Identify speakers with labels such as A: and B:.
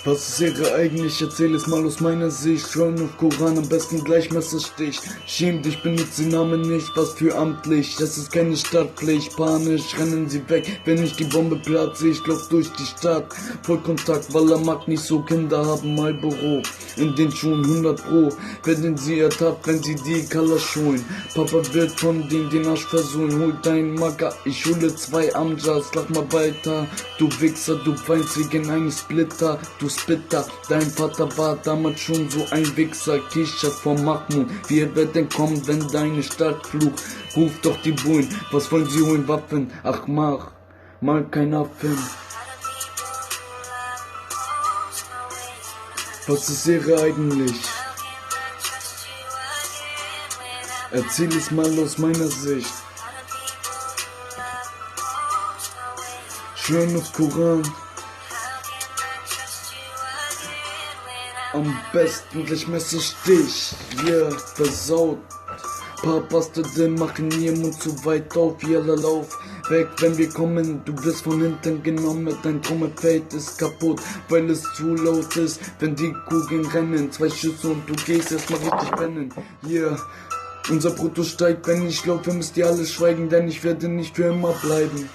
A: Was ist Ehre eigentlich? Erzähl es mal aus meiner Sicht. Schwören auf Koran, am besten gleich Messerstich. Schäm dich, benutze den Namen nicht, was für amtlich. Das ist keine Stadtpflicht, panisch rennen sie weg. Wenn ich die Bombe platze, ich lauf durch die Stadt. Vollkontakt, Wallah mag nicht so, Kinder haben Marlboro in den Schuhen 100 Pro. Werden sie ertappt, wenn sie die Kalasch holen. Papa wird von denen den Arsch versohlen. Hol deinen Macker, ich hole 2 Amjas. Lach mal weiter, du Wichser, du weinst wegen einem Splitter. Du Spitter, dein Vater war damals schon so ein Wichser. Kichert vom Mahmoud, wir werden kommen, wenn deine Stadt flucht. Ruf doch die Bullen, was wollen sie holen? Waffen, ach mach mal kein Affen. Was ist Ehre eigentlich? Erzähl es mal aus meiner Sicht. Schwören auf Koran. Am besten gleich Messerstich, yeah, versaut. Paar Bastarde machen ihren Mund zu weit auf, jalla lauf weg, wenn wir kommen, du wirst von hinten genommen, dein Trommelfeld ist kaputt, weil es zu laut ist, wenn die Kugeln rennen, 2 Schüsse und du gehst erstmal richtig pennen, yeah. Unser Brutto steigt, wenn ich laufe, müsst ihr alle schweigen, denn ich werde nicht für immer bleiben.